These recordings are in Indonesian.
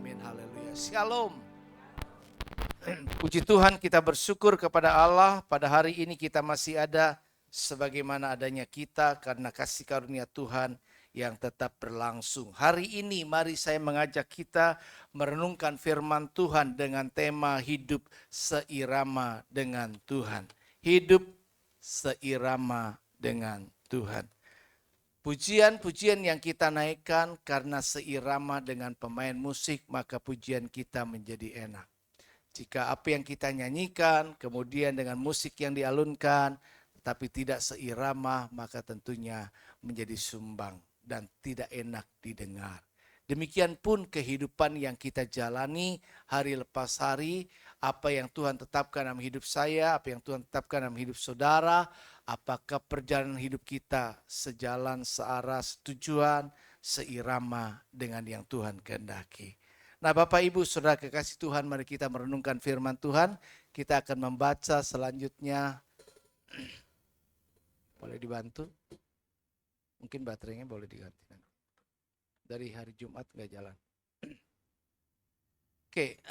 Amin, haleluya. Shalom. Puji Tuhan, kita bersyukur kepada Allah. Pada hari ini kita masih ada sebagaimana adanya kita karena kasih karunia Tuhan yang tetap berlangsung. Hari ini mari saya mengajak kita merenungkan firman Tuhan dengan tema hidup seirama dengan Tuhan. Hidup seirama dengan Tuhan. Pujian-pujian yang kita naikkan karena seirama dengan pemain musik, maka pujian kita menjadi enak. Jika apa yang kita nyanyikan, kemudian dengan musik yang dialunkan, tapi tidak seirama, maka tentunya menjadi sumbang dan tidak enak didengar. Demikian pun kehidupan yang kita jalani hari lepas hari, apa yang Tuhan tetapkan dalam hidup saya, apa yang Tuhan tetapkan dalam hidup saudara, apakah perjalanan hidup kita sejalan, searah, setujuan, seirama dengan yang Tuhan kehendaki. Nah, Bapak Ibu Saudara kekasih Tuhan, mari kita merenungkan firman Tuhan. Kita akan membaca selanjutnya. Boleh dibantu? Mungkin baterainya boleh diganti. Dari hari Jumat nggak jalan. Oke.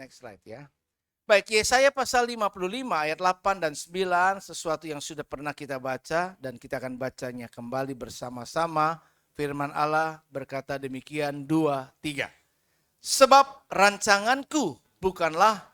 Next slide ya. Baik, Yesaya pasal 55 ayat 8 dan 9, sesuatu yang sudah pernah kita baca dan kita akan bacanya kembali bersama-sama. Firman Allah berkata demikian 2, 3. Sebab rancanganku bukanlah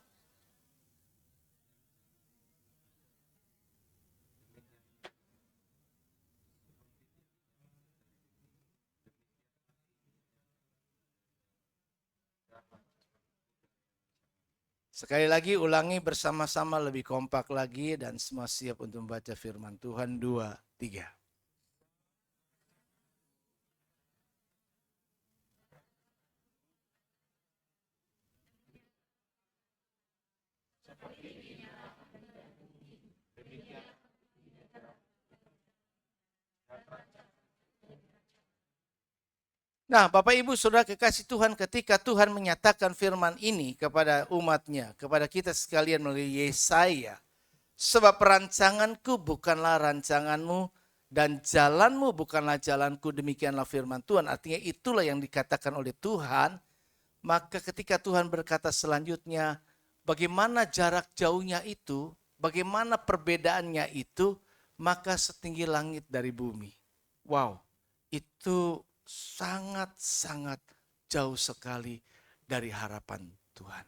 Sekali lagi ulangi bersama-sama lebih kompak lagi dan semua siap untuk membaca firman Tuhan 2, 3. Nah, Bapak Ibu Saudara kekasih Tuhan, ketika Tuhan menyatakan firman ini kepada umatnya, kepada kita sekalian melalui Yesaya, sebab rancanganku bukanlah rancanganmu dan jalanmu bukanlah jalanku, demikianlah firman Tuhan. Artinya itulah yang dikatakan oleh Tuhan. Maka ketika Tuhan berkata selanjutnya, bagaimana jarak jauhnya itu, bagaimana perbedaannya itu, maka setinggi langit dari bumi. Wow, itu sangat-sangat jauh sekali dari harapan Tuhan.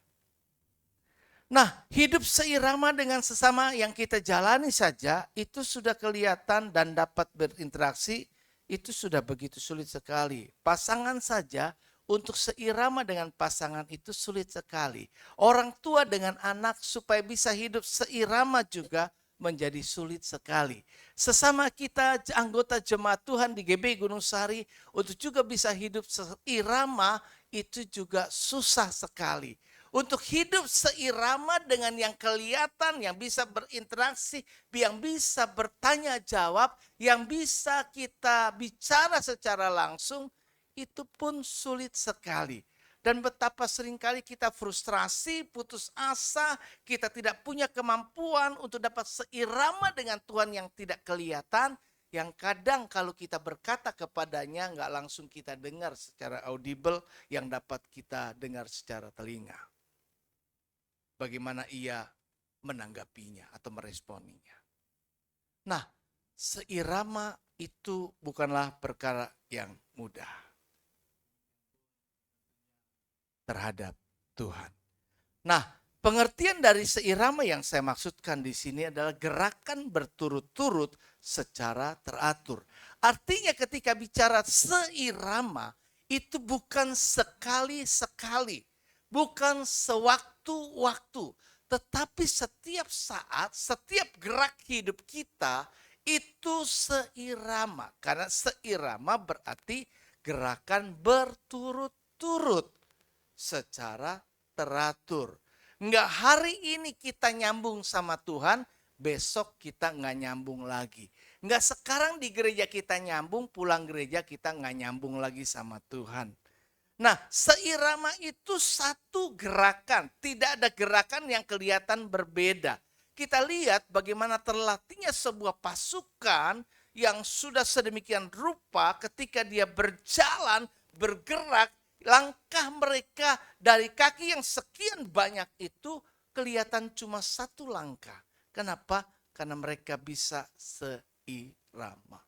Nah, hidup seirama dengan sesama yang kita jalani saja, itu sudah kelihatan dan dapat berinteraksi, itu sudah begitu sulit sekali. Pasangan saja, untuk seirama dengan pasangan itu sulit sekali. Orang tua dengan anak supaya bisa hidup seirama juga menjadi sulit sekali. Sesama kita anggota jemaat Tuhan di GB Gunung Sari untuk juga bisa hidup seirama itu juga susah sekali. Untuk hidup seirama dengan yang kelihatan, yang bisa berinteraksi, yang bisa bertanya jawab, yang bisa kita bicara secara langsung, itu pun sulit sekali. Dan betapa seringkali kita frustrasi, putus asa, kita tidak punya kemampuan untuk dapat seirama dengan Tuhan yang tidak kelihatan, yang kadang kalau kita berkata kepadanya nggak langsung kita dengar secara audible, yang dapat kita dengar secara telinga. Bagaimana ia menanggapinya atau meresponinya. Nah, seirama itu bukanlah perkara yang mudah terhadap Tuhan. Nah, pengertian dari seirama yang saya maksudkan di sini adalah gerakan berturut-turut secara teratur. Artinya ketika bicara seirama, itu bukan sekali-sekali, bukan sewaktu-waktu, tetapi setiap saat, setiap gerak hidup kita itu seirama. Karena seirama berarti gerakan berturut-turut secara teratur. Enggak hari ini kita nyambung sama Tuhan, besok kita nggak nyambung lagi. Enggak sekarang di gereja kita nyambung, pulang gereja kita nggak nyambung lagi sama Tuhan. Nah, seirama itu satu gerakan, tidak ada gerakan yang kelihatan berbeda. Kita lihat bagaimana terlatihnya sebuah pasukan yang sudah sedemikian rupa ketika dia berjalan, bergerak, langkah mereka dari kaki yang sekian banyak itu kelihatan cuma satu langkah. Kenapa? Karena mereka bisa seirama.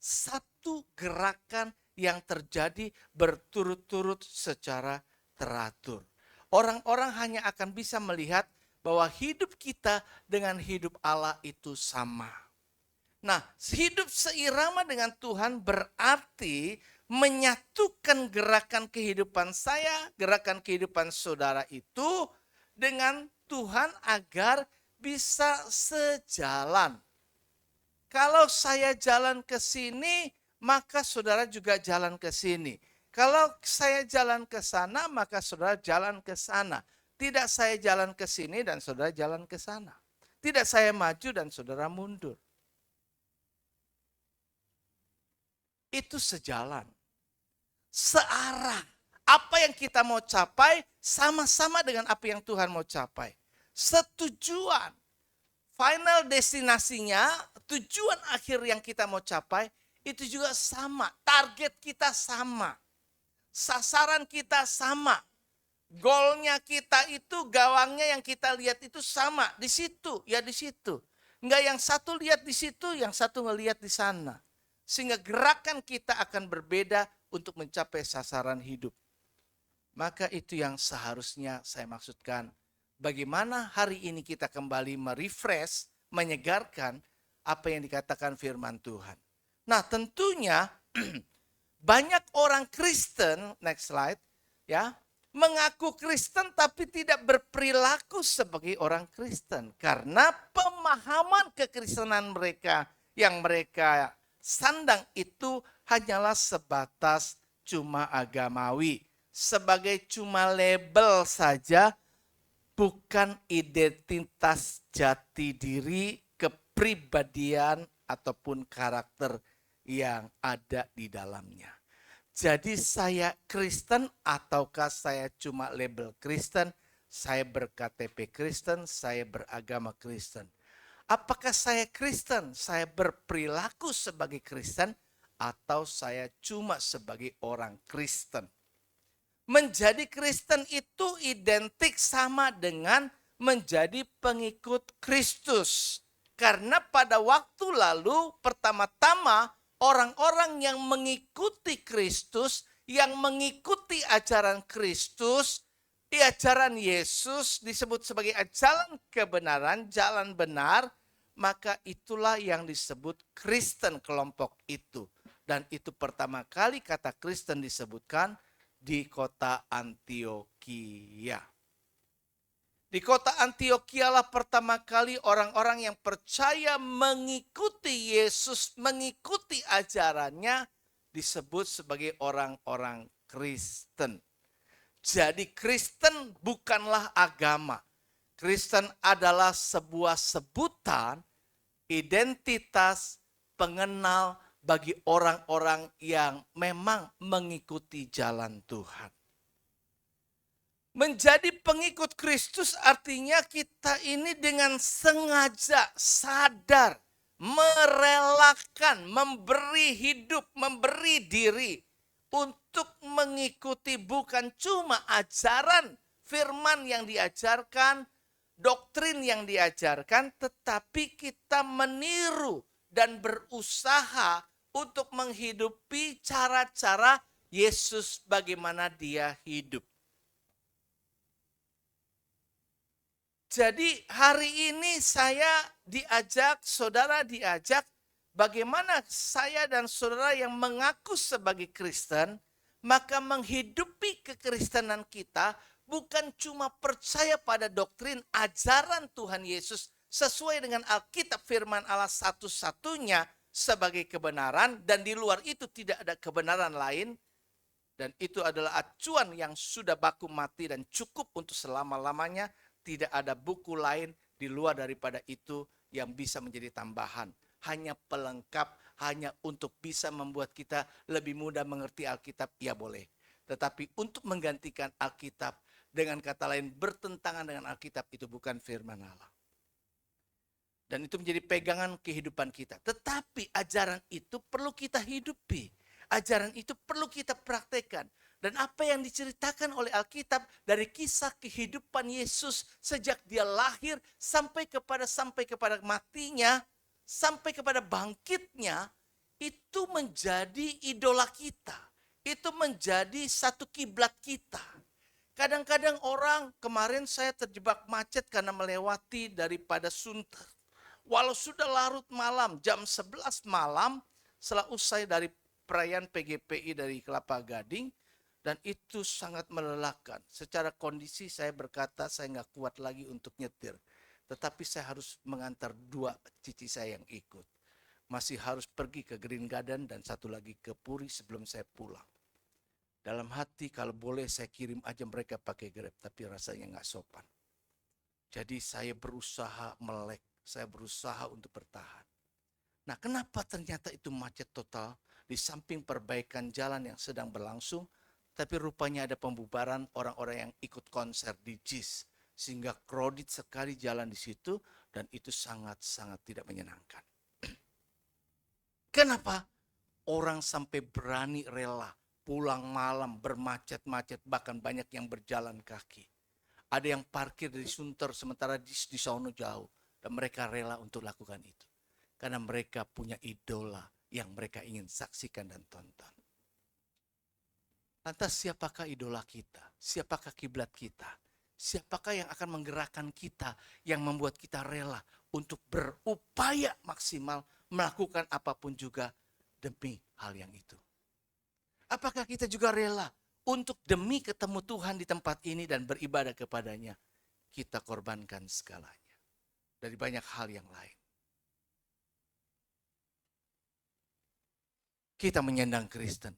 Satu gerakan yang terjadi berturut-turut secara teratur. Orang-orang hanya akan bisa melihat bahwa hidup kita dengan hidup Allah itu sama. Nah, hidup seirama dengan Tuhan berarti menyatukan gerakan kehidupan saya, gerakan kehidupan saudara itu dengan Tuhan agar bisa sejalan. Kalau saya jalan ke sini, maka saudara juga jalan ke sini. Kalau saya jalan ke sana, maka saudara jalan ke sana. Tidak saya jalan ke sini dan saudara jalan ke sana. Tidak saya maju dan saudara mundur. Itu sejalan. Searah. Apa yang kita mau capai sama-sama dengan apa yang Tuhan mau capai. Setujuan. Final destinasinya, tujuan akhir yang kita mau capai, itu juga sama. Target kita sama. Sasaran kita sama. Goalnya kita itu, gawangnya yang kita lihat itu sama. Di situ, ya di situ. Enggak yang satu lihat di situ, yang satu ngelihat di sana. Sehingga gerakan kita akan berbeda untuk mencapai sasaran hidup. Maka itu yang seharusnya saya maksudkan. Bagaimana hari ini kita kembali merefresh, menyegarkan apa yang dikatakan firman Tuhan. Nah tentunya banyak orang Kristen, next slide, ya, mengaku Kristen tapi tidak berperilaku sebagai orang Kristen. Karena pemahaman kekristenan mereka yang mereka sandang itu hanyalah sebatas cuma agamawi. Sebagai cuma label saja, bukan identitas jati diri, kepribadian ataupun karakter yang ada di dalamnya. Jadi saya Kristen ataukah saya cuma label Kristen, saya berKTP Kristen, saya beragama Kristen. Apakah saya Kristen, saya berperilaku sebagai Kristen, atau saya cuma sebagai orang Kristen? Menjadi Kristen itu identik sama dengan menjadi pengikut Kristus. Karena pada waktu lalu pertama-tama orang-orang yang mengikuti Kristus, yang mengikuti ajaran Kristus, ajaran Yesus disebut sebagai jalan kebenaran, jalan benar, maka itulah yang disebut Kristen kelompok itu. Dan itu pertama kali kata Kristen disebutkan di kota Antiokhia. Di kota Antiokhia lah pertama kali orang-orang yang percaya mengikuti Yesus, mengikuti ajarannya disebut sebagai orang-orang Kristen. Jadi Kristen bukanlah agama. Kristen adalah sebuah sebutan, identitas, pengenal bagi orang-orang yang memang mengikuti jalan Tuhan. Menjadi pengikut Kristus artinya kita ini dengan sengaja, sadar, merelakan, memberi hidup, memberi diri untuk mengikuti bukan cuma ajaran firman yang diajarkan, doktrin yang diajarkan, tetapi kita meniru dan berusaha untuk menghidupi cara-cara Yesus bagaimana dia hidup. Jadi hari ini saya diajak, saudara diajak, bagaimana saya dan saudara yang mengaku sebagai Kristen, maka menghidupi kekristenan kita bukan cuma percaya pada doktrin ajaran Tuhan Yesus sesuai dengan Alkitab firman Allah satu-satunya sebagai kebenaran, dan di luar itu tidak ada kebenaran lain, dan itu adalah acuan yang sudah baku mati dan cukup untuk selama-lamanya. Tidak ada buku lain di luar daripada itu yang bisa menjadi tambahan. Hanya pelengkap, hanya untuk bisa membuat kita lebih mudah mengerti Alkitab, ya boleh. Tetapi untuk menggantikan Alkitab, dengan kata lain bertentangan dengan Alkitab, itu bukan firman Allah. Dan itu menjadi pegangan kehidupan kita. Tetapi ajaran itu perlu kita hidupi. Ajaran itu perlu kita praktekkan. Dan apa yang diceritakan oleh Alkitab dari kisah kehidupan Yesus sejak dia lahir sampai kepada matinya, sampai kepada bangkitnya, itu menjadi idola kita. Itu menjadi satu kiblat kita. Kadang-kadang orang, kemarin saya terjebak macet karena melewati daripada Sunter. Walau sudah larut malam, jam 11 malam, setelah usai dari perayaan PGPI dari Kelapa Gading, dan itu sangat melelahkan. Secara kondisi saya berkata saya nggak kuat lagi untuk nyetir. Tetapi saya harus mengantar 2 cici saya yang ikut. Masih harus pergi ke Green Garden dan satu lagi ke Puri sebelum saya pulang. Dalam hati kalau boleh saya kirim aja mereka pakai Grab, tapi rasanya nggak sopan. Jadi saya berusaha melek. Saya berusaha untuk bertahan. Nah, kenapa ternyata itu macet total? Di samping perbaikan jalan yang sedang berlangsung, tapi rupanya ada pembubaran orang-orang yang ikut konser di JIS. Sehingga crowded sekali jalan di situ, dan itu sangat-sangat tidak menyenangkan. Kenapa? Orang sampai berani rela pulang malam bermacet-macet, bahkan banyak yang berjalan kaki. Ada yang parkir di Sunter sementara di sono jauh. Dan mereka rela untuk lakukan itu. Karena mereka punya idola yang mereka ingin saksikan dan tonton. Lantas siapakah idola kita? Siapakah kiblat kita? Siapakah yang akan menggerakkan kita, yang membuat kita rela untuk berupaya maksimal melakukan apapun juga demi hal yang itu? Apakah kita juga rela untuk demi ketemu Tuhan di tempat ini dan beribadah kepadanya, kita korbankan segalanya dari banyak hal yang lain? Kita menyandang Kristen,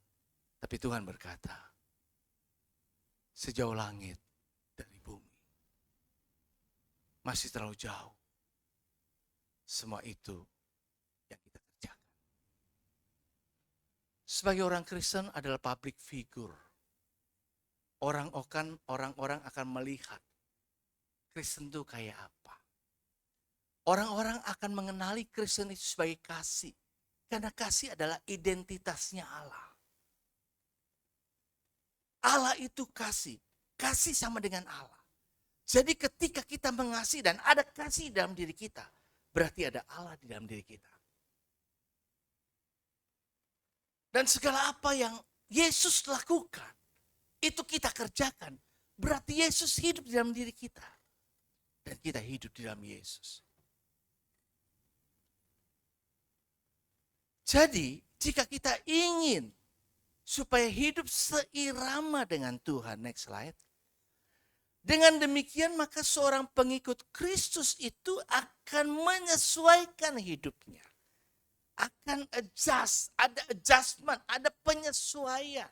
tapi Tuhan berkata, sejauh langit dari bumi, masih terlalu jauh. Semua itu yang kita kerjakan. Sebagai orang Kristen adalah public figure. Orang-orang akan melihat Kristen itu kayak apa. Orang-orang akan mengenali Kristen itu sebagai kasih. Karena kasih adalah identitasnya Allah. Allah itu kasih. Kasih sama dengan Allah. Jadi ketika kita mengasihi dan ada kasih dalam diri kita, berarti ada Allah di dalam diri kita. Dan segala apa yang Yesus lakukan, itu kita kerjakan. Berarti Yesus hidup di dalam diri kita. Dan kita hidup di dalam Yesus. Jadi, jika kita ingin supaya hidup seirama dengan Tuhan, next slide. Dengan demikian maka seorang pengikut Kristus itu akan menyesuaikan hidupnya. Akan adjust, ada adjustment, ada penyesuaian.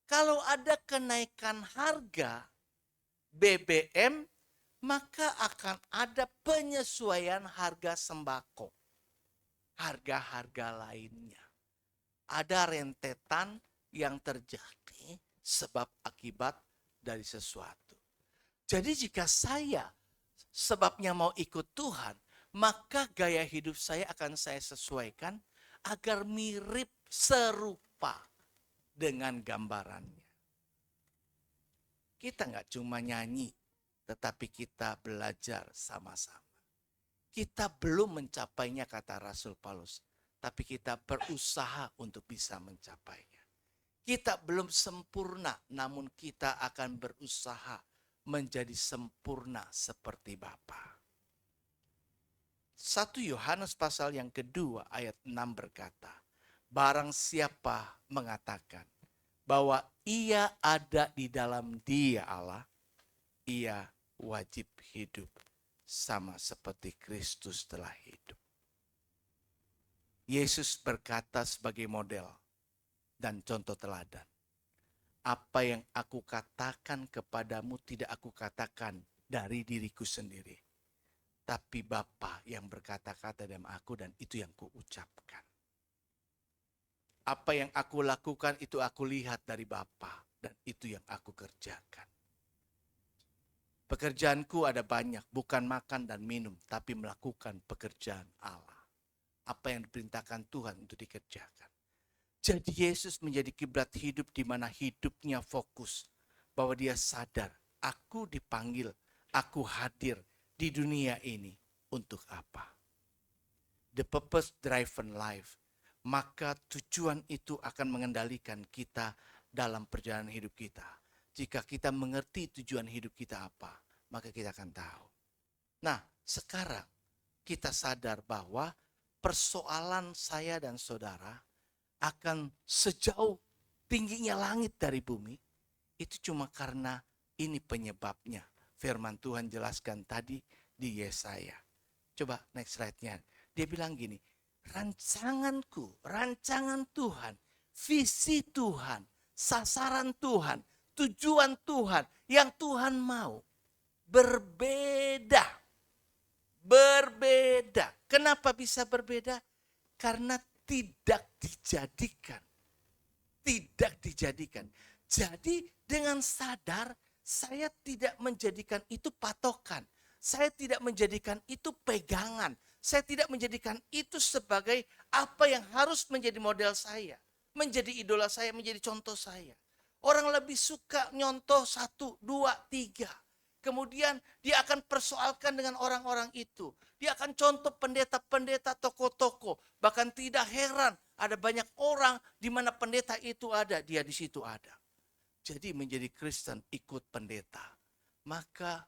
Kalau ada kenaikan harga BBM, maka akan ada penyesuaian harga sembako. Harga-harga lainnya. Ada rentetan yang terjadi sebab akibat dari sesuatu. Jadi jika saya sebabnya mau ikut Tuhan, maka gaya hidup saya akan saya sesuaikan agar mirip serupa dengan gambarannya. Kita nggak cuma nyanyi, tetapi kita belajar sama-sama. Kita belum mencapainya kata Rasul Paulus, tapi kita berusaha untuk bisa mencapainya. Kita belum sempurna, namun kita akan berusaha menjadi sempurna seperti Bapa. 1 Yohanes pasal yang kedua ayat 6 berkata, barang siapa mengatakan bahwa ia ada di dalam Dia Allah, ia wajib hidup sama seperti Kristus telah hidup. Yesus berkata sebagai model dan contoh teladan. Apa yang aku katakan kepadamu tidak aku katakan dari diriku sendiri. Tapi Bapa yang berkata-kata dalam aku dan itu yang kuucapkan. Apa yang aku lakukan itu aku lihat dari Bapa dan itu yang aku kerjakan. Pekerjaanku ada banyak, bukan makan dan minum, tapi melakukan pekerjaan Allah. Apa yang diperintahkan Tuhan untuk dikerjakan. Jadi Yesus menjadi kiblat hidup di mana hidupnya fokus. Bahwa dia sadar, aku dipanggil, aku hadir di dunia ini untuk apa. The purpose driven life. Maka tujuan itu akan mengendalikan kita dalam perjalanan hidup kita. Jika kita mengerti tujuan hidup kita apa, maka kita akan tahu. Nah, sekarang kita sadar bahwa persoalan saya dan saudara akan sejauh tingginya langit dari bumi, itu cuma karena ini penyebabnya. Firman Tuhan jelaskan tadi di Yesaya. Coba next slide-nya. Dia bilang gini, rancanganku, rancangan Tuhan, visi Tuhan, sasaran Tuhan, tujuan Tuhan, yang Tuhan mau berbeda. Berbeda. Kenapa bisa berbeda? Karena tidak dijadikan. Tidak dijadikan. Jadi dengan sadar saya tidak menjadikan itu patokan. Saya tidak menjadikan itu pegangan. Saya tidak menjadikan itu sebagai apa yang harus menjadi model saya. Menjadi idola saya, menjadi contoh saya. Orang lebih suka nyontoh 1, 2, 3. Kemudian dia akan persoalkan dengan orang-orang itu. Dia akan contoh pendeta-pendeta, toko-toko. Bahkan tidak heran ada banyak orang di mana pendeta itu ada, dia di situ ada. Jadi menjadi Kristen ikut pendeta. Maka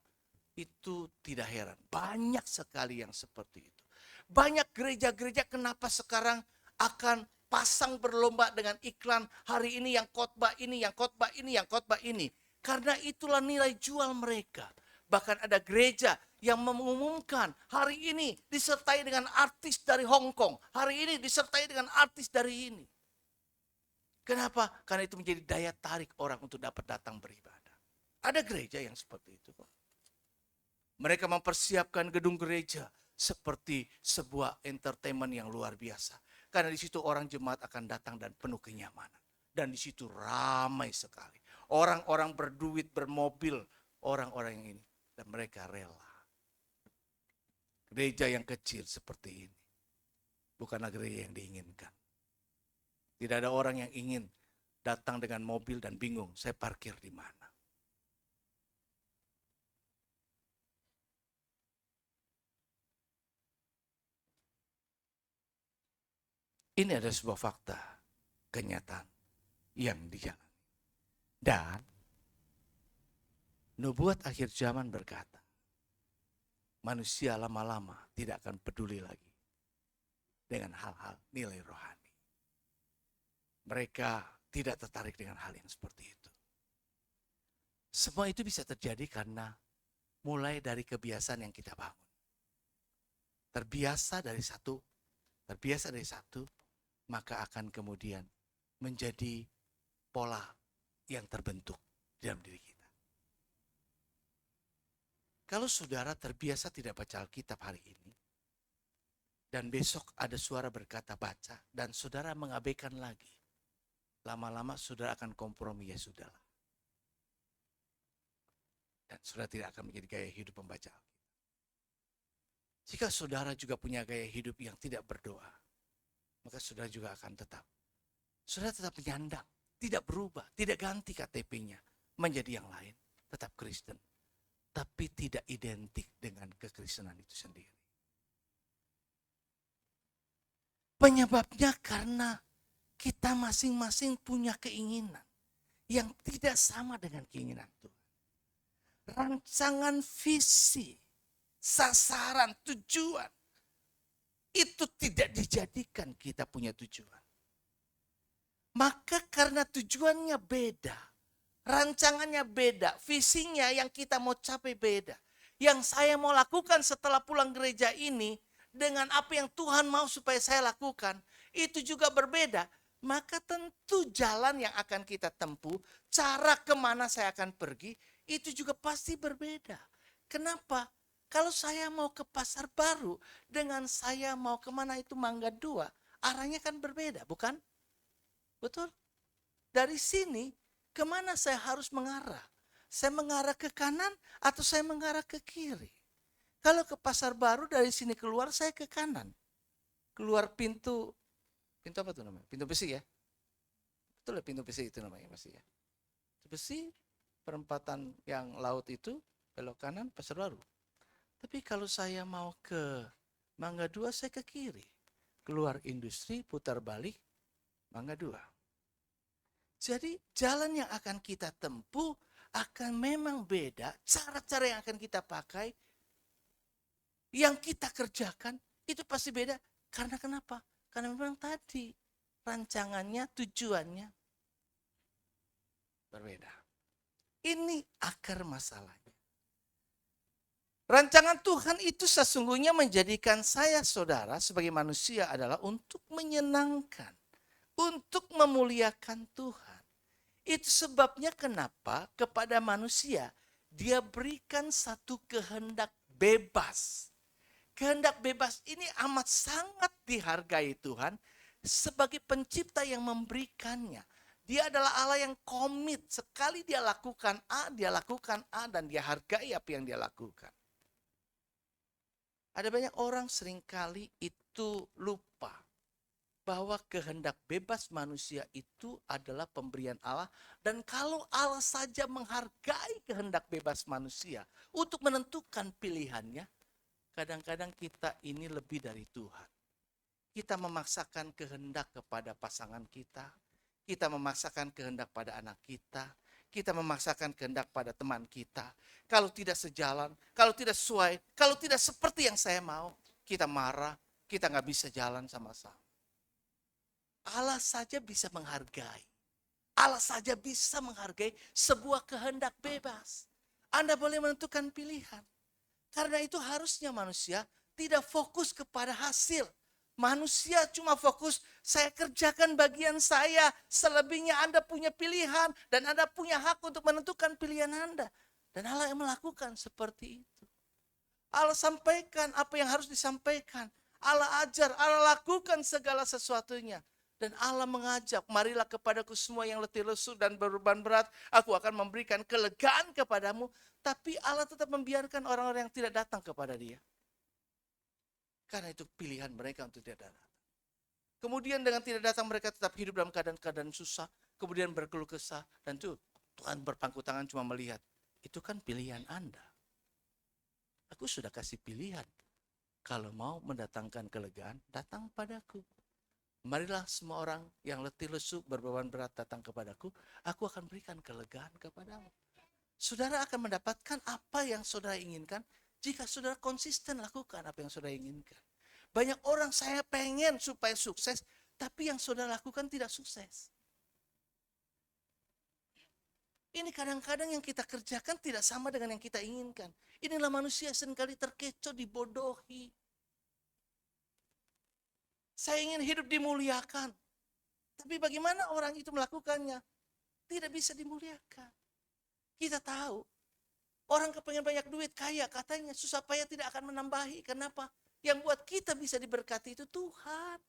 itu tidak heran. Banyak sekali yang seperti itu. Banyak gereja-gereja kenapa sekarang akan pasang berlomba dengan iklan hari ini yang khotbah ini, yang khotbah ini, yang khotbah ini. Karena itulah nilai jual mereka. Bahkan ada gereja yang mengumumkan hari ini disertai dengan artis dari Hong Kong. Hari ini disertai dengan artis dari ini. Kenapa? Karena itu menjadi daya tarik orang untuk dapat datang beribadah. Ada gereja yang seperti itu. Mereka mempersiapkan gedung gereja seperti sebuah entertainment yang luar biasa. Karena di situ orang jemaat akan datang dan penuh kenyamanan. Dan di situ ramai sekali. Orang-orang berduit, bermobil, orang-orang yang ini. Dan mereka rela. Gereja yang kecil seperti ini. Bukanlah gereja yang diinginkan. Tidak ada orang yang ingin datang dengan mobil dan bingung, saya parkir di mana. Ini adalah sebuah fakta, kenyataan yang dijalani. Dan nubuat akhir zaman berkata, manusia lama-lama tidak akan peduli lagi dengan hal-hal nilai rohani. Mereka tidak tertarik dengan hal yang seperti itu. Semua itu bisa terjadi karena mulai dari kebiasaan yang kita bangun. Terbiasa dari satu, maka akan kemudian menjadi pola yang terbentuk dalam diri kita. Kalau saudara terbiasa tidak baca Alkitab hari ini, dan besok ada suara berkata baca, dan saudara mengabaikan lagi, lama-lama saudara akan kompromi, ya sudahlah. Dan saudara tidak akan menjadi gaya hidup membaca Alkitab. Jika saudara juga punya gaya hidup yang tidak berdoa, maka saudara juga akan saudara tetap menyandang, tidak berubah, tidak ganti KTP-nya menjadi yang lain, tetap Kristen. Tapi tidak identik dengan kekristenan itu sendiri. Penyebabnya karena kita masing-masing punya keinginan yang tidak sama dengan keinginan Tuhan. Rancangan visi, sasaran, tujuan, itu tidak dijadikan kita punya tujuan. Maka karena tujuannya beda, rancangannya beda, visinya yang kita mau capai beda. Yang saya mau lakukan setelah pulang gereja ini, dengan apa yang Tuhan mau supaya saya lakukan, itu juga berbeda. Maka tentu jalan yang akan kita tempuh, cara kemana saya akan pergi, itu juga pasti berbeda. Kenapa? Kalau saya mau ke pasar baru, dengan saya mau kemana itu Mangga 2, arahnya kan berbeda, bukan? Betul? Dari sini, kemana saya harus mengarah? Saya mengarah ke kanan atau saya mengarah ke kiri? Kalau ke pasar baru dari sini keluar saya ke kanan. Keluar pintu apa tuh namanya? Pintu besi ya? Betul ya, pintu besi itu namanya masih ya. Besi, perempatan yang laut itu, belok kanan, pasar baru. Tapi kalau saya mau ke Mangga 2, saya ke kiri. Keluar industri, putar balik, Mangga 2. Jadi jalan yang akan kita tempuh akan memang beda. Cara-cara yang akan kita pakai, yang kita kerjakan, itu pasti beda. Karena kenapa? Karena memang tadi rancangannya, tujuannya berbeda. Ini akar masalahnya. Rancangan Tuhan itu sesungguhnya menjadikan saya, saudara, sebagai manusia adalah untuk menyenangkan, untuk memuliakan Tuhan. Itu sebabnya kenapa kepada manusia dia berikan satu kehendak bebas. Kehendak bebas ini amat sangat dihargai Tuhan sebagai pencipta yang memberikannya. Dia adalah Allah yang komit. Sekali dia lakukan A, dan dia hargai apa yang dia lakukan. Ada banyak orang seringkali itu lupa bahwa kehendak bebas manusia itu adalah pemberian Allah. Dan kalau Allah saja menghargai kehendak bebas manusia untuk menentukan pilihannya, kadang-kadang kita ini lebih dari Tuhan. Kita memaksakan kehendak kepada pasangan kita. Kita memaksakan kehendak pada anak kita. Kita memaksakan kehendak pada teman kita. Kalau tidak sejalan, kalau tidak sesuai, kalau tidak seperti yang saya mau, kita marah, kita nggak bisa jalan sama-sama. Allah saja bisa menghargai. Allah saja bisa menghargai sebuah kehendak bebas. Anda boleh menentukan pilihan. Karena itu harusnya manusia tidak fokus kepada hasil. Manusia cuma fokus, saya kerjakan bagian saya. Selebihnya Anda punya pilihan. Dan Anda punya hak untuk menentukan pilihan Anda. Dan Allah yang melakukan seperti itu. Allah sampaikan apa yang harus disampaikan. Allah ajar, Allah lakukan segala sesuatunya. Dan Allah mengajak, marilah kepadaku semua yang letih lesu dan berbeban berat. Aku akan memberikan kelegaan kepadamu. Tapi Allah tetap membiarkan orang-orang yang tidak datang kepada dia. Karena itu pilihan mereka untuk tidak datang. Kemudian dengan tidak datang mereka tetap hidup dalam keadaan-keadaan susah. Kemudian berkeluh kesah. Dan itu Tuhan berpangku tangan cuma melihat. Itu kan pilihan Anda. Aku sudah kasih pilihan. Kalau mau mendatangkan kelegaan, datang padaku. Marilah semua orang yang letih lesu berbeban berat datang kepadaku. Aku akan berikan kelegaan kepadamu. Saudara akan mendapatkan apa yang saudara inginkan jika saudara konsisten lakukan apa yang saudara inginkan. Banyak orang saya pengen supaya sukses, tapi yang saudara lakukan tidak sukses. Ini kadang-kadang yang kita kerjakan tidak sama dengan yang kita inginkan. Inilah manusia seringkali terkecoh, dibodohi. Saya ingin hidup dimuliakan. Tapi bagaimana orang itu melakukannya? Tidak bisa dimuliakan. Kita tahu. Orang kepengen banyak duit, kaya, katanya susah payah tidak akan menambahi. Kenapa? Yang buat kita bisa diberkati itu Tuhan.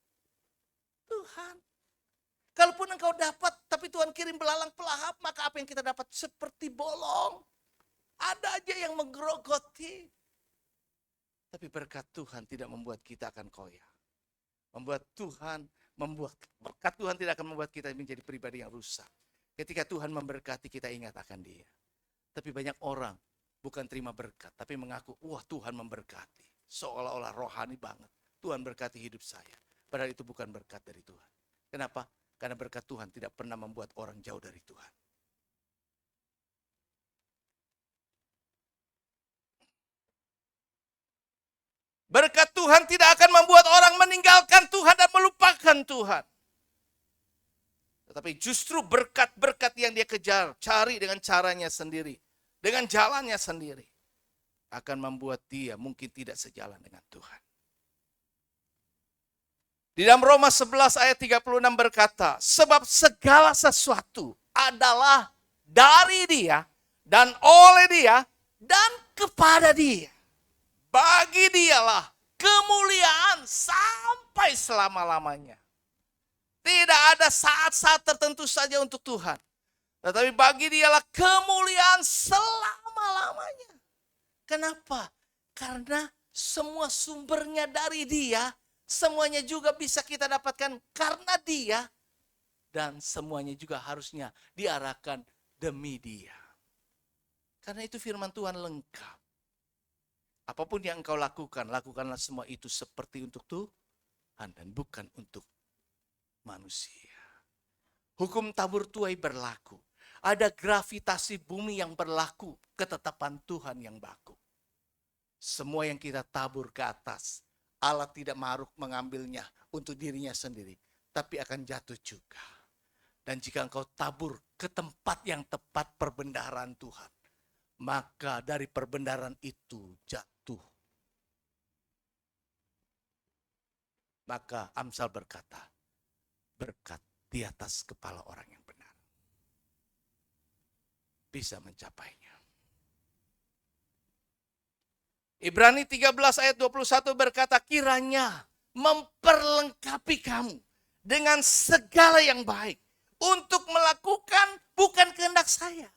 Tuhan. Kalaupun engkau dapat, tapi Tuhan kirim belalang pelahap, maka apa yang kita dapat? Seperti bolong. Ada aja yang menggerogoti. Tapi berkat Tuhan tidak membuat kita akan koya. Berkat Tuhan tidak akan membuat kita menjadi pribadi yang rusak. Ketika Tuhan memberkati, kita ingat akan Dia. Tapi banyak orang bukan terima berkat, tapi mengaku, wah Tuhan memberkati. Seolah-olah rohani banget. Tuhan berkati hidup saya. Padahal itu bukan berkat dari Tuhan. Kenapa? Karena berkat Tuhan tidak pernah membuat orang jauh dari Tuhan. Berkat Tuhan tidak akan membuat orang meninggalkan Tuhan dan melupakan Tuhan. Tetapi justru berkat-berkat yang dia kejar, cari dengan caranya sendiri, dengan jalannya sendiri, akan membuat dia mungkin tidak sejalan dengan Tuhan. Di dalam Roma 11 ayat 36 berkata, sebab segala sesuatu adalah dari Dia dan oleh Dia dan kepada Dia. Bagi Dialah kemuliaan sampai selama-lamanya. Tidak ada saat-saat tertentu saja untuk Tuhan. Tetapi bagi dialah kemuliaan selama-lamanya. Kenapa? Karena semua sumbernya dari dia, semuanya juga bisa kita dapatkan karena dia, dan semuanya juga harusnya diarahkan demi dia. Karena itu firman Tuhan lengkap. Apapun yang engkau lakukan, lakukanlah semua itu seperti untuk Tuhan dan bukan untuk manusia. Hukum tabur tuai berlaku. Ada gravitasi bumi yang berlaku, ketetapan Tuhan yang baku. Semua yang kita tabur ke atas, Allah tidak maruk mengambilnya untuk dirinya sendiri, tapi akan jatuh juga. Dan jika engkau tabur ke tempat yang tepat perbendaharaan Tuhan, maka dari perbendaharaan itu jatuh. Maka Amsal berkata, berkat di atas kepala orang yang benar bisa mencapainya. Ibrani 13 ayat 21 berkata, kiranya memperlengkapi kamu dengan segala yang baik untuk melakukan bukan kehendak saya.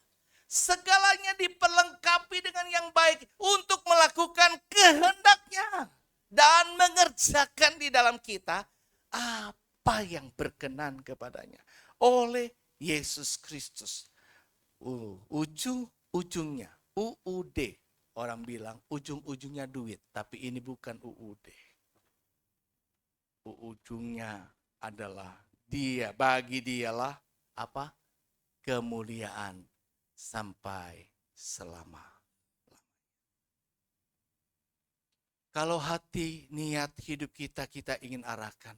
Segalanya diperlengkapi dengan yang baik untuk melakukan kehendaknya dan mengerjakan di dalam kita apa yang berkenan kepadanya oleh Yesus Kristus. Ujung-ujungnya UUD. Orang bilang ujung-ujungnya duit, tapi ini bukan UUD. Ujungnya adalah dia, bagi dialah apa? Kemuliaan sampai selama. Kalau hati, niat hidup kita ingin arahkan.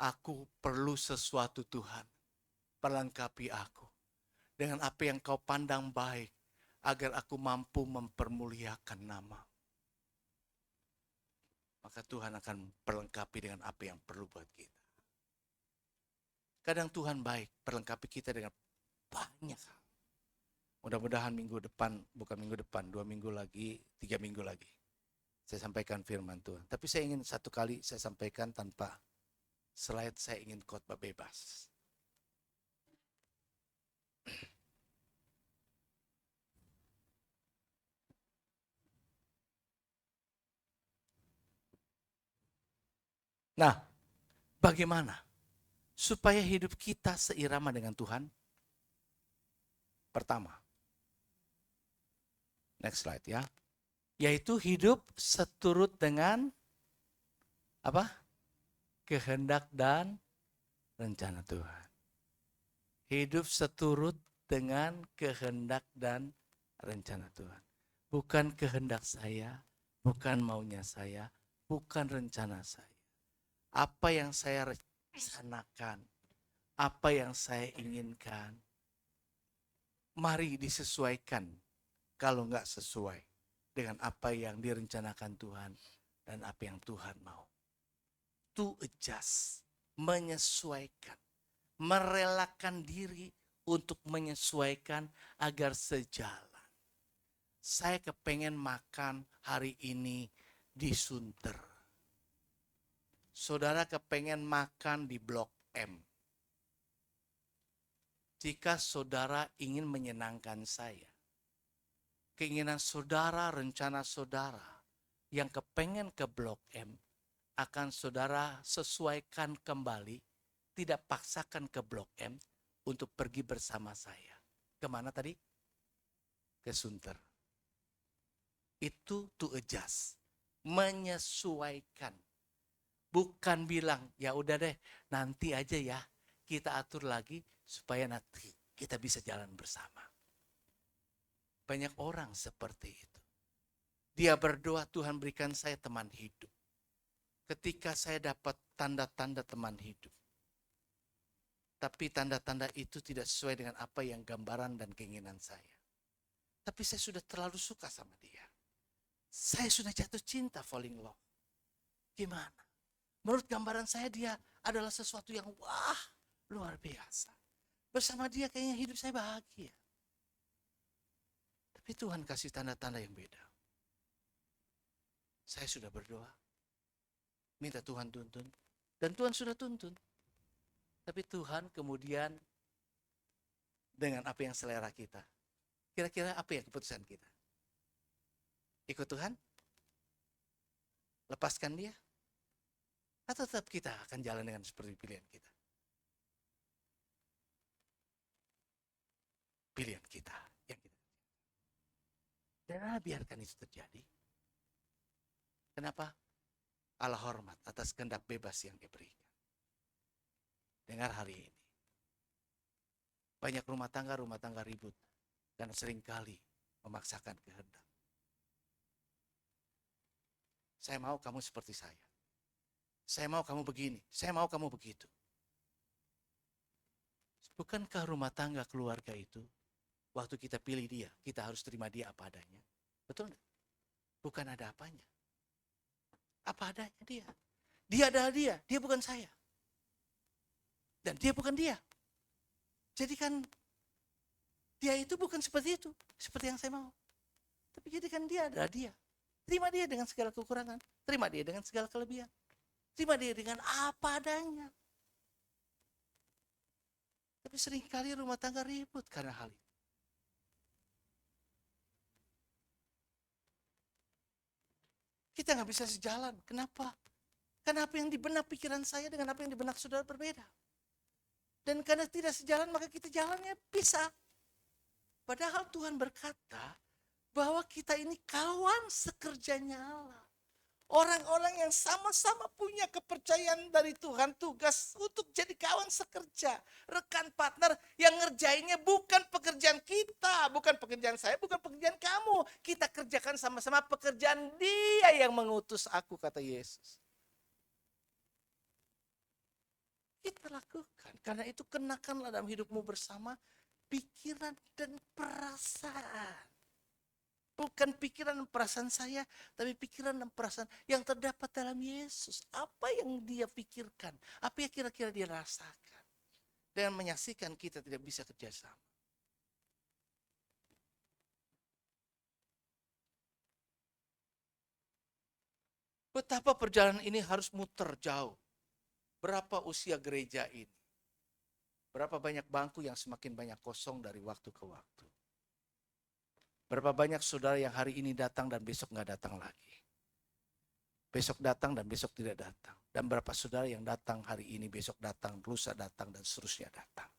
Aku perlu sesuatu Tuhan. Perlengkapi aku dengan apa yang kau pandang baik, agar aku mampu mempermuliakan nama. Maka Tuhan akan perlengkapi dengan apa yang perlu buat kita. Kadang Tuhan baik, perlengkapi kita dengan banyak hal. Mudah-mudahan minggu depan, bukan minggu depan, 2 minggu lagi, 3 minggu lagi, saya sampaikan firman Tuhan. Tapi saya ingin satu kali saya sampaikan tanpa slide, saya ingin khotbah bebas. Nah, bagaimana supaya hidup kita seirama dengan Tuhan? Pertama, next slide ya. Yaitu hidup seturut dengan apa? Kehendak dan rencana Tuhan. Hidup seturut dengan kehendak dan rencana Tuhan. Bukan kehendak saya, bukan maunya saya, bukan rencana saya. Apa yang saya rencanakan, apa yang saya inginkan, mari disesuaikan kalau enggak sesuai dengan apa yang direncanakan Tuhan dan apa yang Tuhan mau. To adjust, menyesuaikan, merelakan diri untuk menyesuaikan agar sejalan. Saya kepengen makan hari ini di Sunter. Saudara kepengen makan di Blok M. Jika saudara ingin menyenangkan saya, keinginan saudara, rencana saudara yang kepengen ke Blok M, akan saudara sesuaikan kembali, tidak paksakan ke Blok M untuk pergi bersama saya. Kemana tadi? Ke Sunter. Itu to adjust, menyesuaikan. Bukan bilang, ya udah deh, nanti aja ya, kita atur lagi supaya nanti kita bisa jalan bersama. Banyak orang seperti itu. Dia berdoa, Tuhan berikan saya teman hidup. Ketika saya dapat tanda-tanda teman hidup, tapi tanda-tanda itu tidak sesuai dengan apa yang gambaran dan keinginan saya. Tapi saya sudah terlalu suka sama dia. Saya sudah jatuh cinta, falling love. Gimana? Menurut gambaran saya dia adalah sesuatu yang wah, luar biasa. Bersama dia kayaknya hidup saya bahagia. Tapi Tuhan kasih tanda-tanda yang beda. Saya sudah berdoa, minta Tuhan tuntun. Dan Tuhan sudah tuntun. Tapi Tuhan kemudian dengan apa yang selera kita. Kira-kira apa yang keputusan kita? Ikut Tuhan? Lepaskan dia? Atau tetap kita akan jalan dengan seperti pilihan kita? Pilihan kita. Yang kita. Dan biarkan itu terjadi. Kenapa? Allah hormat atas kehendak bebas yang dia berikan. Dengar hari ini. Banyak rumah tangga ribut. Dan seringkali memaksakan kehendak. Saya mau kamu seperti saya. Saya mau kamu begini. Saya mau kamu begitu. Bukankah rumah tangga keluarga itu, waktu kita pilih dia, kita harus terima dia apa adanya? Betul enggak? Bukan ada apanya. Apa adanya dia. Dia adalah dia bukan saya. Dan dia bukan dia. Jadi kan dia itu bukan seperti itu, seperti yang saya mau. Tapi jadikan dia adalah dia. Terima dia dengan segala kekurangan. Terima dia dengan segala kelebihan. Terima dia dengan apa adanya. Tapi seringkali rumah tangga ribut karena hal itu. Kita nggak bisa sejalan. Kenapa? Karena apa yang di benak pikiran saya dengan apa yang di benak saudara berbeda. Dan karena tidak sejalan maka kita jalannya pisah. Padahal Tuhan berkata bahwa kita ini kawan sekerjanya Allah. Orang-orang yang sama-sama punya kepercayaan dari Tuhan, tugas untuk jadi kawan sekerja, rekan partner yang ngerjainnya bukan pekerjaan kita, bukan pekerjaan saya, bukan pekerjaan kamu. Kita kerjakan sama-sama pekerjaan Dia yang mengutus aku, kata Yesus. Kita lakukan, karena itu kenakanlah dalam hidupmu bersama pikiran dan perasaan. Bukan pikiran dan perasaan saya, tapi pikiran dan perasaan yang terdapat dalam Yesus. Apa yang dia pikirkan, apa yang kira-kira dia rasakan. Dengan menyaksikan kita tidak bisa kerjasama. Betapa perjalanan ini harus muter jauh. Berapa usia gereja ini? Berapa banyak bangku yang semakin banyak kosong dari waktu ke waktu? Berapa banyak saudara yang hari ini datang dan besok nggak datang lagi. Besok datang dan besok tidak datang. Dan berapa saudara yang datang hari ini, besok datang, lusa datang, dan seterusnya datang.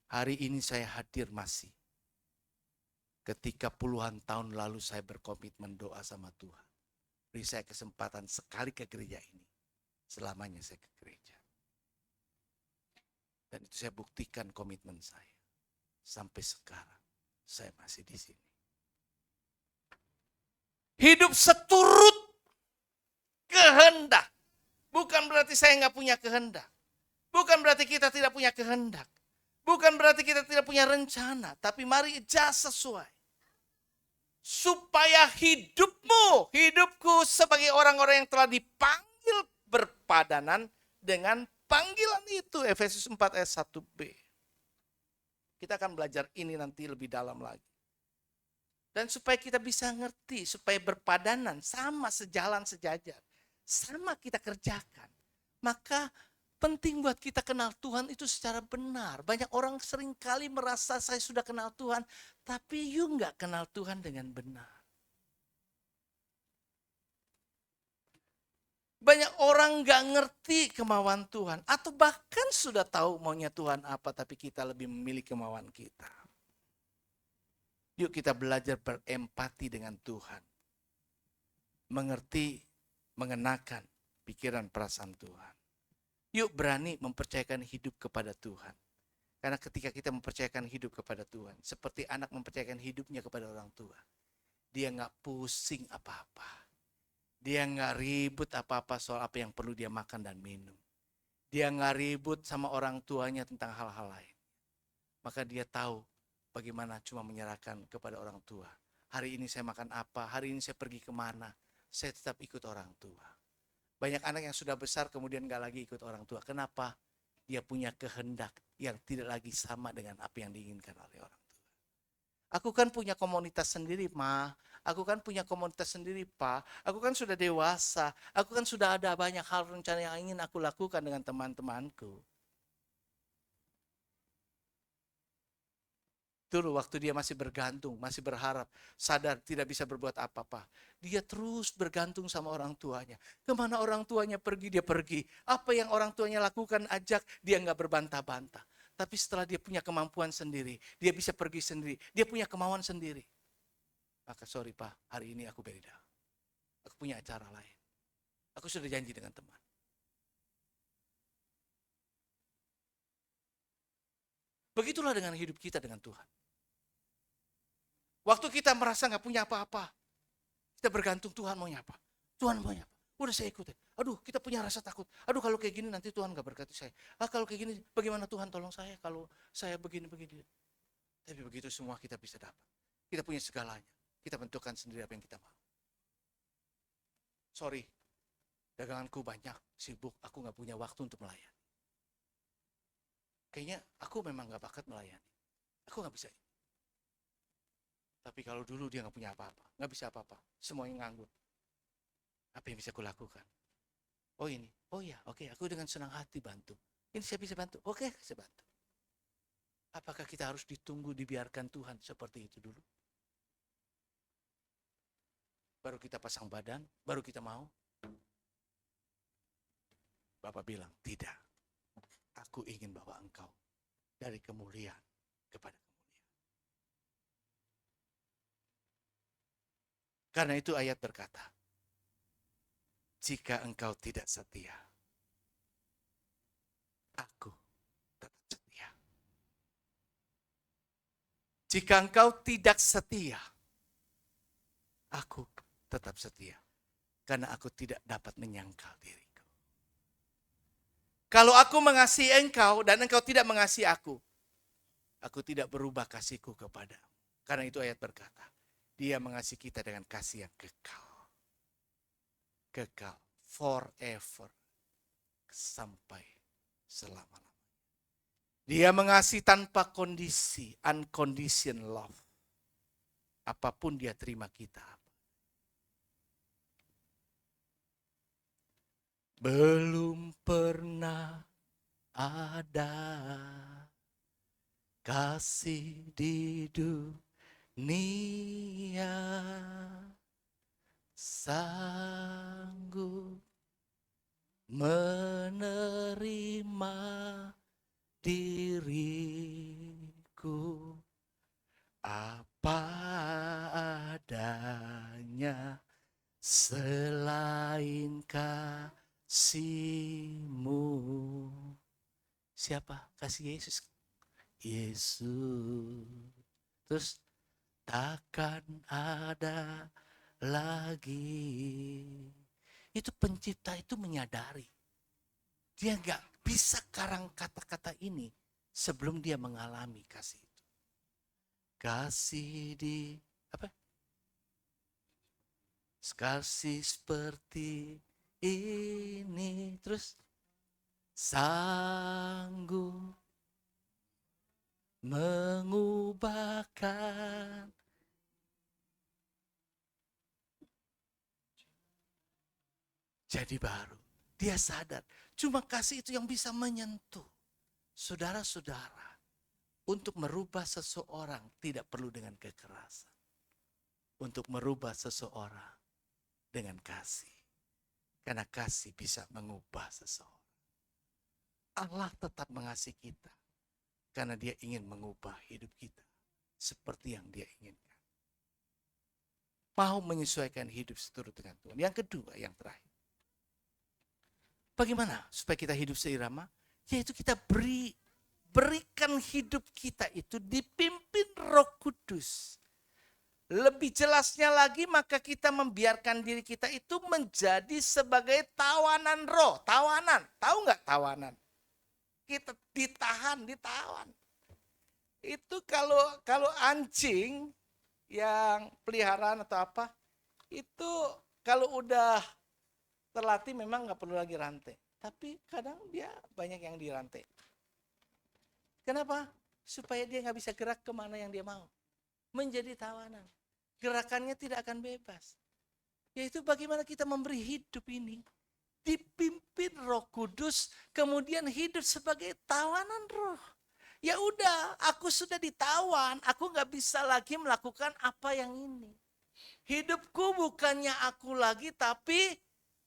Hari ini saya hadir masih. Ketika puluhan tahun lalu saya berkomitmen doa sama Tuhan. Beri saya kesempatan sekali ke gereja ini. Selamanya saya ke gereja. Dan itu saya buktikan komitmen saya. Sampai sekarang. Saya masih di sini. Hidup seturut kehendak. Bukan berarti saya nggak punya kehendak. Bukan berarti kita tidak punya kehendak. Bukan berarti kita tidak punya rencana. Tapi mari adjust sesuai. Supaya hidupmu, hidupku sebagai orang-orang yang telah dipanggil berpadanan dengan panggilan itu. Efesus 4 ayat 1b. Kita akan belajar ini nanti lebih dalam lagi. Dan supaya kita bisa ngerti, supaya berpadanan, sama sejalan sejajar. Sama kita kerjakan. Maka penting buat kita kenal Tuhan itu secara benar. Banyak orang seringkali merasa saya sudah kenal Tuhan, tapi you nggak kenal Tuhan dengan benar. Banyak orang gak ngerti kemauan Tuhan. Atau bahkan sudah tahu maunya Tuhan apa. Tapi kita lebih memilih kemauan kita. Yuk kita belajar berempati dengan Tuhan. Mengerti, mengenakan pikiran perasaan Tuhan. Yuk berani mempercayakan hidup kepada Tuhan. Karena ketika kita mempercayakan hidup kepada Tuhan. Seperti anak mempercayakan hidupnya kepada orang tua. Dia gak pusing apa-apa. Dia nggak ribut apa-apa soal apa yang perlu dia makan dan minum. Dia nggak ribut sama orang tuanya tentang hal-hal lain. Maka dia tahu bagaimana cuma menyerahkan kepada orang tua. Hari ini saya makan apa, hari ini saya pergi kemana. Saya tetap ikut orang tua. Banyak anak yang sudah besar kemudian nggak lagi ikut orang tua. Kenapa? Dia punya kehendak yang tidak lagi sama dengan apa yang diinginkan oleh orang tua. Aku kan punya komunitas sendiri, Ma. Aku kan punya komunitas sendiri, Pak. Aku kan sudah dewasa. Aku kan sudah ada banyak hal rencana yang ingin aku lakukan dengan teman-temanku. Dulu waktu dia masih bergantung, masih berharap, sadar tidak bisa berbuat apa-apa. Dia terus bergantung sama orang tuanya. Kemana orang tuanya pergi, dia pergi. Apa yang orang tuanya lakukan, ajak, dia nggak berbantah-bantah. Tapi setelah dia punya kemampuan sendiri, dia bisa pergi sendiri, dia punya kemauan sendiri. Maka sorry Pak, hari ini aku beda. Aku punya acara lain. Aku sudah janji dengan teman. Begitulah dengan hidup kita dengan Tuhan. Waktu kita merasa nggak punya apa-apa, kita bergantung Tuhan maunya apa. Tuhan maunya apa. Udah saya ikutin. Aduh, kita punya rasa takut. Aduh, kalau kayak gini nanti Tuhan nggak berkati saya. Kalau kayak gini, bagaimana Tuhan tolong saya kalau saya begini-begini. Tapi begitu semua kita bisa dapat. Kita punya segalanya. Kita bentukkan sendiri apa yang kita mau. Sorry, daganganku banyak, sibuk, aku nggak punya waktu untuk melayani. Kayaknya aku memang nggak bakat melayani. Aku nggak bisa. Tapi kalau dulu dia nggak punya apa-apa, nggak bisa apa-apa, semuanya nganggur. Apa yang bisa aku lakukan? Oh ini, oh ya, oke, aku dengan senang hati bantu. Ini saya bisa bantu, oke, saya bantu. Apakah kita harus ditunggu, dibiarkan Tuhan seperti itu dulu? Baru kita pasang badan, baru kita mau. Bapak bilang, tidak. Aku ingin bawa engkau dari kemuliaan kepada kemuliaan. Karena itu ayat berkata, jika engkau tidak setia, aku tetap setia. Jika engkau tidak setia, aku tetap setia. Karena aku tidak dapat menyangkal diriku. Kalau aku mengasihi engkau dan engkau tidak mengasihi aku tidak berubah kasihku kepadamu. Karena itu ayat berkata, dia mengasihi kita dengan kasih yang kekal. Kekal, forever, sampai selama-lamanya. Dia mengasihi tanpa kondisi, unconditional love. Apapun dia terima kita. Belum pernah ada kasih di dunia sanggup menerima diriku apa adanya selain kasih-Mu. Siapa? Kasih Yesus. Yesus. Terus takkan ada lagi. Itu pencipta itu menyadari. Dia nggak bisa karang kata-kata ini sebelum dia mengalami kasih itu. Kasih di apa? Kasih seperti ini, terus sanggup mengubahkan jadi baru. Dia sadar, cuma kasih itu yang bisa menyentuh saudara-saudara. Untuk merubah seseorang tidak perlu dengan kekerasan. Untuk merubah seseorang dengan kasih. Karena kasih bisa mengubah seseorang. Allah tetap mengasihi kita. Karena dia ingin mengubah hidup kita. Seperti yang dia inginkan. Mau menyesuaikan hidup seturut dengan Tuhan. Yang kedua, yang terakhir. Bagaimana supaya kita hidup seirama? Yaitu kita berikan hidup kita itu dipimpin Roh Kudus. Lebih jelasnya lagi, maka kita membiarkan diri kita itu menjadi sebagai tawanan roh. Tawanan, tahu nggak tawanan? Kita ditawan. Itu kalau anjing yang peliharaan atau apa, itu kalau udah terlatih memang nggak perlu lagi rantai. Tapi kadang dia banyak yang dirantai. Kenapa? Supaya dia nggak bisa gerak kemana yang dia mau. Menjadi tawanan. Gerakannya tidak akan bebas. Yaitu bagaimana kita memberi hidup ini. Dipimpin Roh Kudus, kemudian hidup sebagai tawanan roh. Ya udah, aku sudah ditawan, aku nggak bisa lagi melakukan apa yang ini. Hidupku bukannya aku lagi, tapi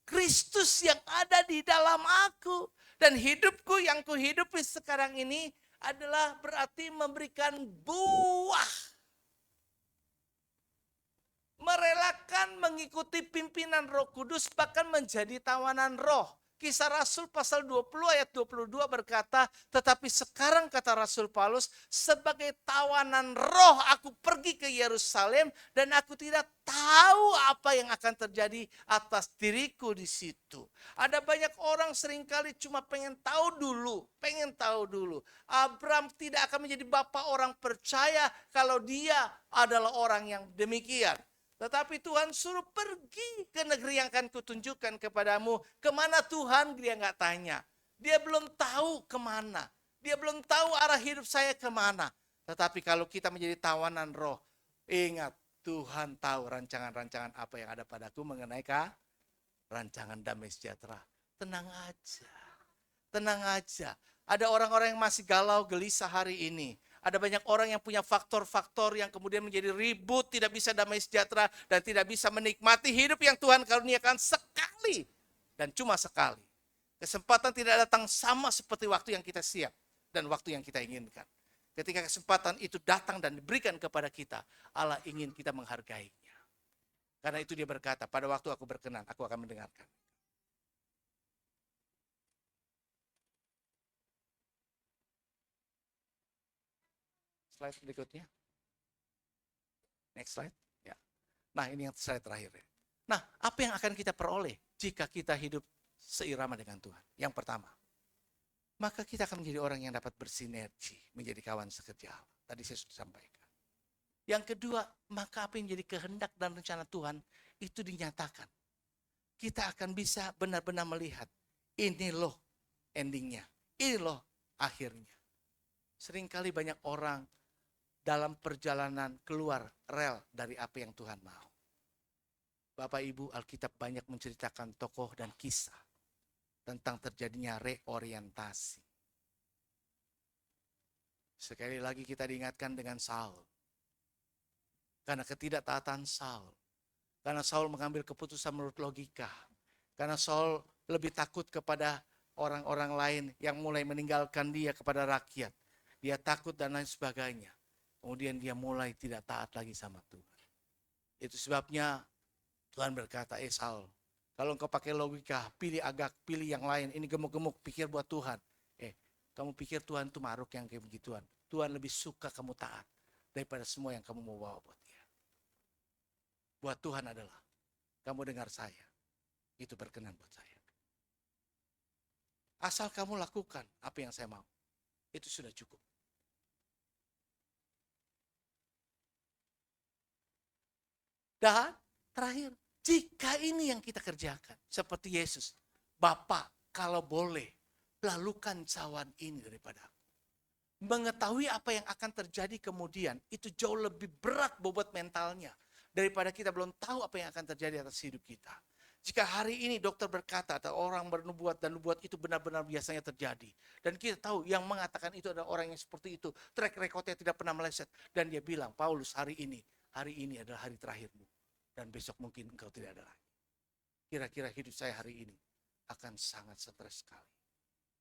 Kristus yang ada di dalam aku. Dan hidupku yang kuhidupi sekarang ini adalah berarti memberikan buah. Merelakan mengikuti pimpinan Roh Kudus, bahkan menjadi tawanan roh. Kisah Rasul pasal 20 ayat 22 berkata, tetapi sekarang kata Rasul Paulus, sebagai tawanan roh aku pergi ke Yerusalem dan aku tidak tahu apa yang akan terjadi atas diriku di situ. Ada banyak orang seringkali cuma pengen tahu dulu. Abraham tidak akan menjadi bapak orang percaya kalau dia adalah orang yang demikian. Tetapi Tuhan suruh pergi ke negeri yang akan kutunjukkan kepadamu. Kemana Tuhan? Dia nggak tanya. Dia belum tahu kemana. Dia belum tahu arah hidup saya kemana. Tetapi kalau kita menjadi tawanan roh, ingat Tuhan tahu rancangan-rancangan apa yang ada padaku mengenai rancangan damai sejahtera. Tenang aja. Tenang aja. Ada orang-orang yang masih galau gelisah hari ini. Ada banyak orang yang punya faktor-faktor yang kemudian menjadi ribut, tidak bisa damai sejahtera, dan tidak bisa menikmati hidup yang Tuhan karuniakan sekali. Dan cuma sekali. Kesempatan tidak datang sama seperti waktu yang kita siap dan waktu yang kita inginkan. Ketika kesempatan itu datang dan diberikan kepada kita, Allah ingin kita menghargainya. Karena itu dia berkata, pada waktu aku berkenan, aku akan mendengarkan. Slide berikutnya. Next slide. Ya. Nah, ini yang slide terakhir. Nah, apa yang akan kita peroleh jika kita hidup seirama dengan Tuhan? Yang pertama, maka kita akan menjadi orang yang dapat bersinergi, menjadi kawan sekerja. Tadi saya sudah sampaikan. Yang kedua, maka apa yang menjadi kehendak dan rencana Tuhan itu dinyatakan. Kita akan bisa benar-benar melihat, ini loh endingnya, ini loh akhirnya. Seringkali banyak orang dalam perjalanan keluar rel dari apa yang Tuhan mau. Bapak Ibu, Alkitab banyak menceritakan tokoh dan kisah tentang terjadinya reorientasi. Sekali lagi kita diingatkan dengan Saul. Karena ketidaktaatan Saul. Karena Saul mengambil keputusan menurut logika. Karena Saul lebih takut kepada orang-orang lain yang mulai meninggalkan dia kepada rakyat. Dia takut dan lain sebagainya. Kemudian dia mulai tidak taat lagi sama Tuhan. Itu sebabnya Tuhan berkata, Saul, kalau engkau pakai logika, pilih agak, pilih yang lain, ini gemuk-gemuk, pikir buat Tuhan. Kamu pikir Tuhan itu maruk yang kayak begituan. Tuhan lebih suka kamu taat daripada semua yang kamu mau bawa buat dia. Buat Tuhan adalah, kamu dengar saya, itu berkenan buat saya. Asal kamu lakukan apa yang saya mau, itu sudah cukup. Dan terakhir, jika ini yang kita kerjakan, seperti Yesus, Bapa, kalau boleh, lalukan cawan ini daripada aku. Mengetahui apa yang akan terjadi kemudian, itu jauh lebih berat bobot mentalnya, daripada kita belum tahu apa yang akan terjadi atas hidup kita. Jika hari ini dokter berkata, atau orang bernubuat, dan nubuat itu benar-benar biasanya terjadi. Dan kita tahu yang mengatakan itu adalah orang yang seperti itu, track recordnya tidak pernah meleset. Dan dia bilang, Paulus hari ini adalah hari terakhirmu. Dan besok mungkin engkau tidak ada lagi. Kira-kira hidup saya hari ini akan sangat stres sekali.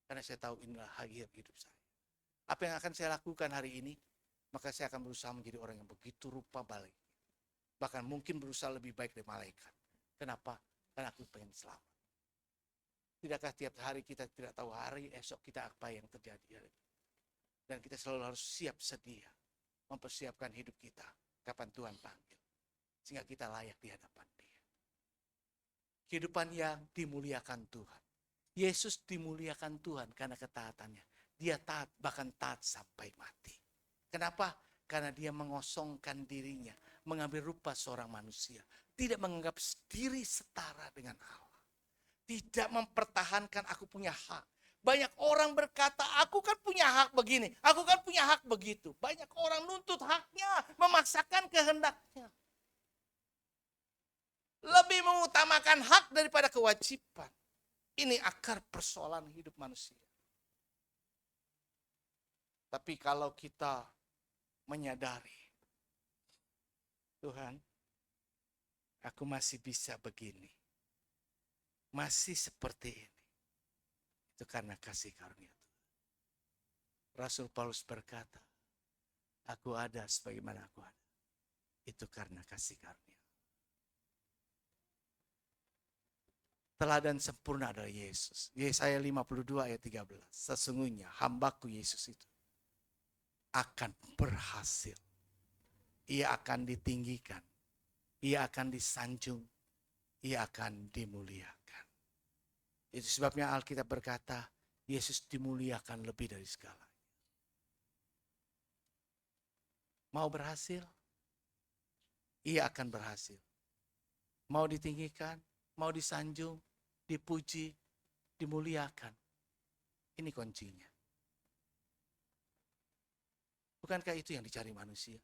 Karena saya tahu inilah akhir hidup saya. Apa yang akan saya lakukan hari ini? Maka saya akan berusaha menjadi orang yang begitu rupa balik. Bahkan mungkin berusaha lebih baik dari malaikat. Kenapa? Karena aku pengen selamat. Tidakkah tiap hari kita tidak tahu hari esok kita apa yang terjadi? Dan kita selalu harus siap sedia. Mempersiapkan hidup kita. Kapan Tuhan panggil. Sehingga kita layak di hadapan Dia. Kehidupan yang dimuliakan Tuhan. Yesus dimuliakan Tuhan karena ketaatannya. Dia taat, bahkan taat sampai mati. Kenapa? Karena dia mengosongkan dirinya, mengambil rupa seorang manusia. Tidak menganggap diri setara dengan Allah. Tidak mempertahankan aku punya hak. Banyak orang berkata, aku kan punya hak begini, aku kan punya hak begitu. Banyak orang nuntut haknya, memaksakan kehendaknya. Lebih mengutamakan hak daripada kewajiban. Ini akar persoalan hidup manusia. Tapi kalau kita menyadari, Tuhan, aku masih bisa begini, masih seperti ini, itu karena kasih karunia Tuhan. Rasul Paulus berkata, aku ada sebagaimana aku ada, itu karena kasih karunia. Teladan sempurna adalah Yesus. Yesaya 52 ayat 13. Sesungguhnya hambaku Yesus itu akan berhasil. Ia akan ditinggikan. Ia akan disanjung. Ia akan dimuliakan. Itu sebabnya Alkitab berkata, Yesus dimuliakan lebih dari segalanya. Mau berhasil? Ia akan berhasil. Mau ditinggikan? Mau disanjung, dipuji, dimuliakan. Ini kuncinya. Bukankah itu yang dicari manusia?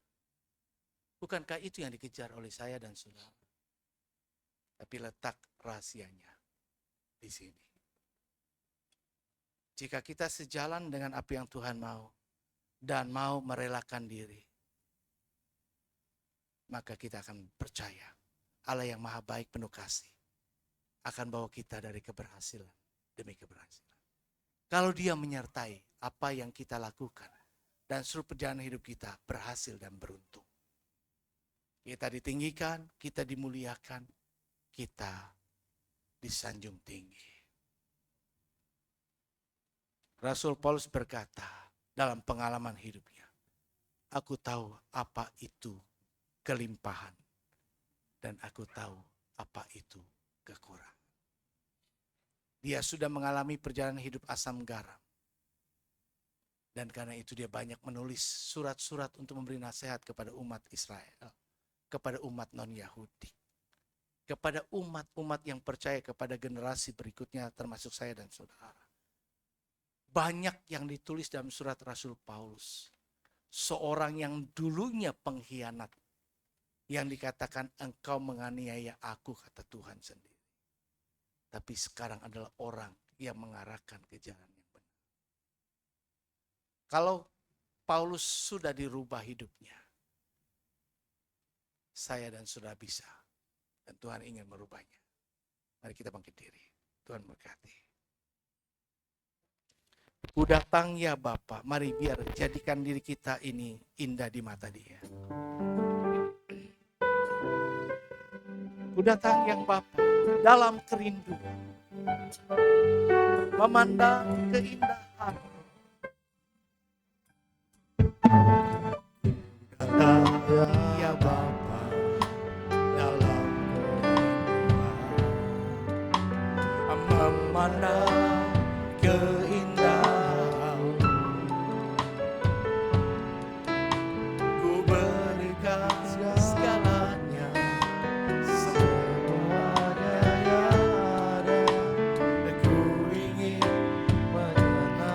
Bukankah itu yang dikejar oleh saya dan saudara? Tapi letak rahasianya di sini. Jika kita sejalan dengan apa yang Tuhan mau dan mau merelakan diri, maka kita akan percaya Allah yang maha baik penuh kasih akan bawa kita dari keberhasilan demi keberhasilan. Kalau Dia menyertai apa yang kita lakukan dan seluruh perjalanan hidup kita berhasil dan beruntung. Kita ditinggikan, kita dimuliakan, kita disanjung tinggi. Rasul Paulus berkata dalam pengalaman hidupnya, aku tahu apa itu kelimpahan dan aku tahu apa itu kekurangan. Dia sudah mengalami perjalanan hidup asam garam. Dan karena itu dia banyak menulis surat-surat untuk memberi nasihat kepada umat Israel. Kepada umat non-Yahudi. Kepada umat-umat yang percaya kepada generasi berikutnya termasuk saya dan saudara. Banyak yang ditulis dalam surat Rasul Paulus. Seorang yang dulunya pengkhianat. Yang dikatakan engkau menganiaya aku, kata Tuhan sendiri. Tapi sekarang adalah orang yang mengarahkan ke jalan yang benar. Kalau Paulus sudah dirubah hidupnya, saya dan saudara bisa. Dan Tuhan ingin merubahnya. Mari kita bangkit diri. Tuhan berkati. Ku datang ya Bapa, mari biar jadikan diri kita ini indah di mata Dia. Ku datang yang Bapa dalam kerinduan, memandang keindahan. Datang ya Bapa dalam kerinduan, memandang keindahan. Ku berikan segalanya, semuanya yang ada. Ku ingin menyenangkan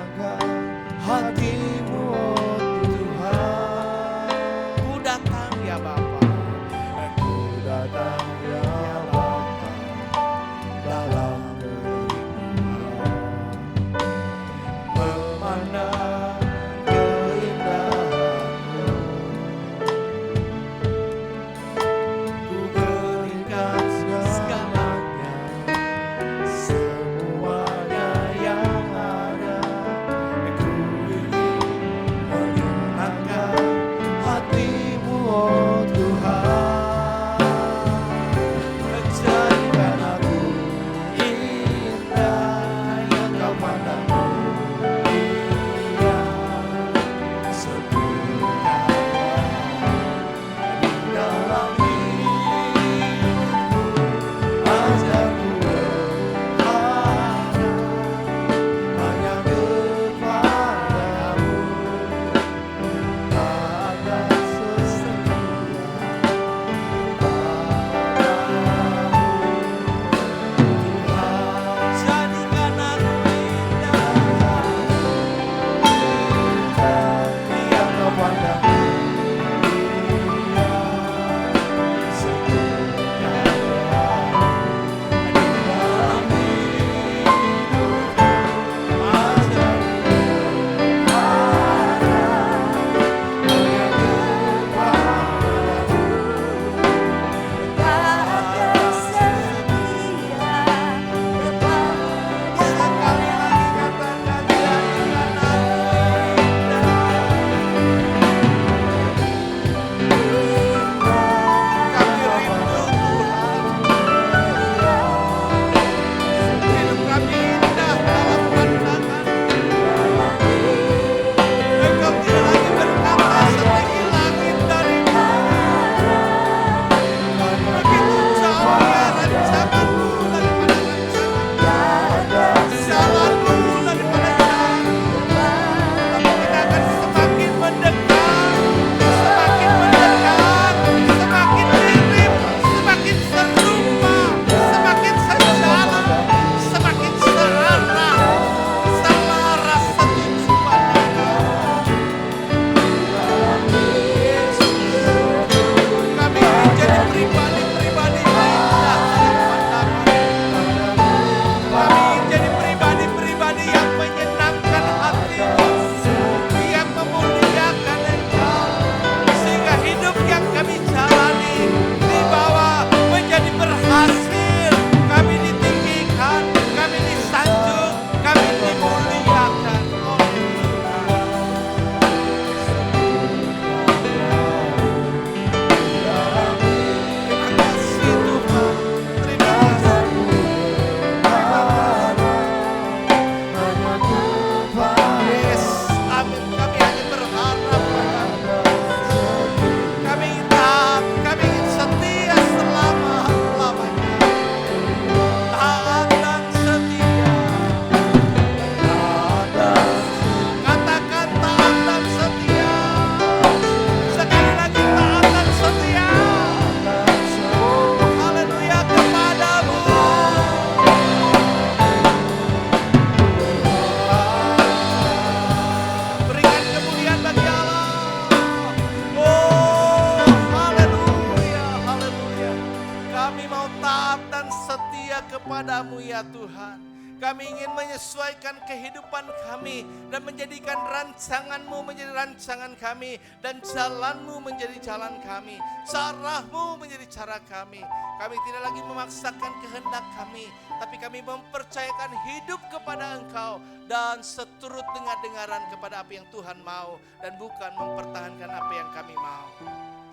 kepadamu ya Tuhan. Kami ingin menyesuaikan kehidupan kami dan menjadikan rancangan-Mu menjadi rancangan kami dan jalan-Mu menjadi jalan kami, cara-Mu menjadi cara kami. Kami tidak lagi memaksakan kehendak kami, tapi kami mempercayakan hidup kepada Engkau dan seturut dengar-dengaran kepada apa yang Tuhan mau dan bukan mempertahankan apa yang kami mau.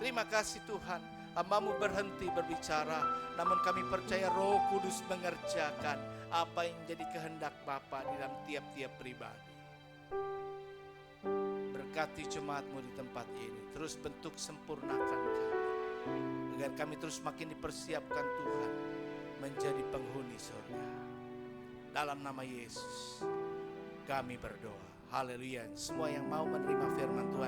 Terima kasih Tuhan. Hamba-Mu berhenti berbicara, namun kami percaya Roh Kudus mengerjakan apa yang menjadi kehendak Bapa di dalam tiap-tiap pribadi. Berkati jemaat-Mu di tempat ini, terus bentuk sempurnakan kami, agar kami terus makin dipersiapkan Tuhan menjadi penghuni surga. Dalam nama Yesus kami berdoa. Haleluya. Semua yang mau menerima firman Tuhan